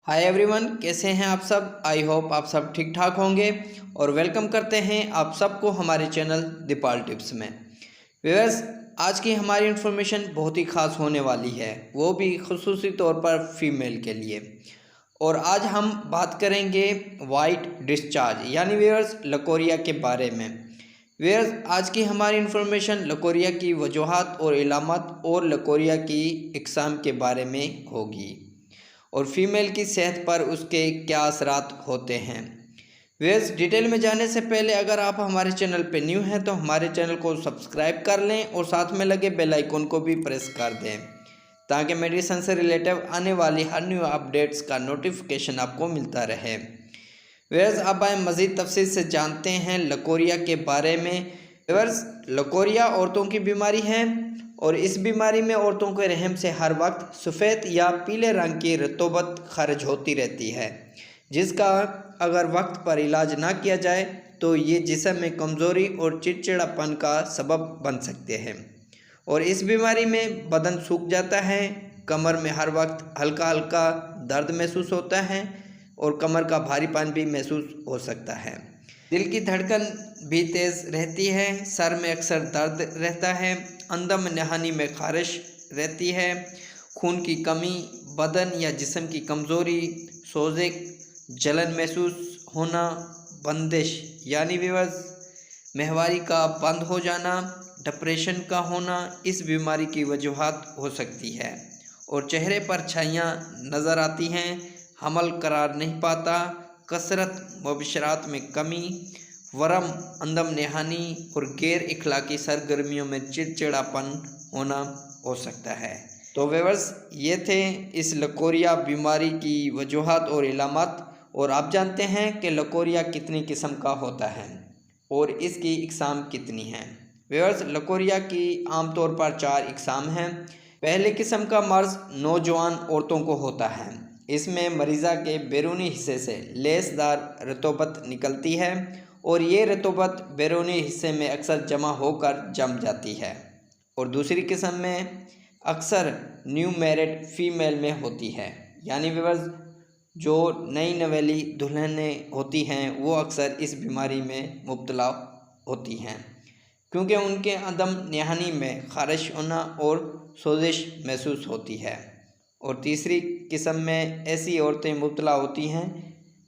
Hi everyone, कैसे हैं आप सब। आई होप आप सब ठीक ठाक होंगे और वेलकम करते हैं आप सबको हमारे चैनल दीपाल टिप्स में। व्यूअर्स, आज की हमारी इन्फॉर्मेशन बहुत ही ख़ास होने वाली है, वो भी खुसूसी तौर पर फीमेल के लिए। और आज हम बात करेंगे वाइट डिस्चार्ज यानी व्यूअर्स लकोरिया के बारे में। व्यूअर्स, आज की हमारी इन्फॉर्मेशन लकोरिया की वजूहात और इलामत और लकोरिया की इकसाम के बारे में होगी और फीमेल की सेहत पर उसके क्या असरात होते हैं। व्यूअर्स, डिटेल में जाने से पहले अगर आप हमारे चैनल पर न्यू हैं तो हमारे चैनल को सब्सक्राइब कर लें और साथ में लगे बेल आइकन को भी प्रेस कर दें ताकि मेडिसिन से रिलेटिव आने वाली हर न्यू अपडेट्स का नोटिफिकेशन आपको मिलता रहे। व्यूअर्स, अब आए मज़ीद तफसील से जानते हैं लकोरिया के बारे में। व्यूअर्स, लकोरिया औरतों की बीमारी है और इस बीमारी में औरतों के रहम से हर वक्त सफ़ेद या पीले रंग की रतूबत खर्ज होती रहती है, जिसका अगर वक्त पर इलाज ना किया जाए तो ये जिस्म में कमज़ोरी और चिड़चिड़ापन का सबब बन सकते हैं। और इस बीमारी में बदन सूख जाता है, कमर में हर वक्त हल्का हल्का दर्द महसूस होता है और कमर का भारीपन भी महसूस हो सकता है। दिल की धड़कन भी तेज़ रहती है, सर में अक्सर दर्द रहता है, अंदम नहानी में खारिश रहती है, खून की कमी, बदन या जिस्म की कमज़ोरी, सोजे, जलन महसूस होना, बंदिश यानी व्यूअर्स माहवारी का बंद हो जाना, डिप्रेशन का होना इस बीमारी की वजूहात हो सकती है। और चेहरे पर छाइयाँ नज़र आती हैं, हमल करार नहीं पाता, कसरत मुबशरात में कमी, वरम, अंदम नहानी और गैर इखलाकी सरगर्मियों में चिड़चिड़ापन होना हो सकता है। तो व्यूअर्स, ये थे इस लकोरिया बीमारी की वजूहात और इलामत। और आप जानते हैं कि लकोरिया कितनी किस्म का होता है और इसकी इकसाम कितनी हैं। व्यूअर्स, लकोरिया की आमतौर पर 4 इकसाम हैं। पहले किस्म का मर्ज़ नौजवान औरतों को होता है। इसमें मरीज़ा के बैरूनी हिस्से से लेसदार रतूबत निकलती है और ये रतूबत बैरूनी हिस्से में अक्सर जमा होकर जम जाती है। और दूसरी किस्म में अक्सर न्यू मैरिड फीमेल में होती है, यानी व्यूअर्स जो नई नवेली दुल्हनें होती हैं वो अक्सर इस बीमारी में मुब्तला होती हैं क्योंकि उनके अदम नहानी में खारिश होना और सोजिश महसूस होती है। और तीसरी किस्म में ऐसी औरतें मुब्तला होती हैं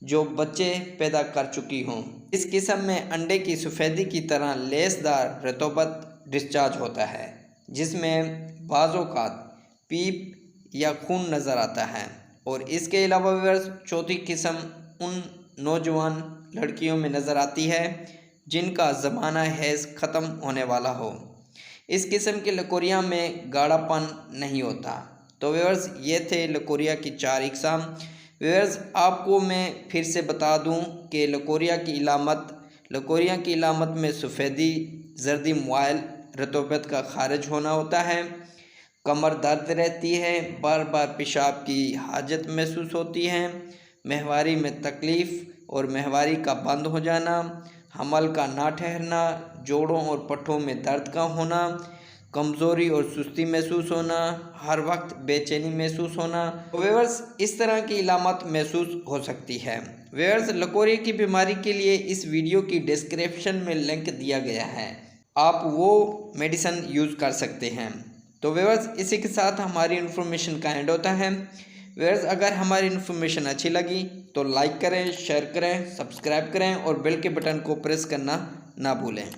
जो बच्चे पैदा कर चुकी हों। इस किस्म में अंडे की सफ़ेदी की तरह लेसदार रतूबत डिस्चार्ज होता है, जिसमें बाज़ औक़ात पीप या खून नज़र आता है। और इसके अलावा व्यूअर्स, चौथी किस्म उन नौजवान लड़कियों में नज़र आती है जिनका ज़माना हैज़ ख़त्म होने वाला हो। इस किस्म के लकोरिया में गाढ़ापन नहीं होता। तो व्यूअर्स, ये थे लकोरिया की 4 इकसाम। व्यूअर्स, आपको मैं फिर से बता दूं कि लकोरिया की इलामत में सफ़ेदी, जर्दी मुआयल, रतूबत का खारिज होना होता है, कमर दर्द रहती है, बार बार पेशाब की हाजत महसूस होती है, माहवारी में तकलीफ़ और माहवारी का बंद हो जाना, हमल का ना ठहरना, जोड़ों और पट्ठों में दर्द का होना, कमज़ोरी और सुस्ती महसूस होना, हर वक्त बेचैनी महसूस होना। व्यूअर्स, इस तरह की इलामत महसूस हो सकती है। व्यूअर्स, लकोरिया की बीमारी के लिए इस वीडियो की डिस्क्रिप्शन में लिंक दिया गया है, आप वो मेडिसिन यूज़ कर सकते हैं। तो व्यूअर्स, इसी के साथ हमारी इन्फॉर्मेशन का एंड होता है। व्यूअर्स, अगर हमारी इन्फॉर्मेशन अच्छी लगी तो लाइक करें, शेयर करें, सब्सक्राइब करें और बेल के बटन को प्रेस करना ना भूलें।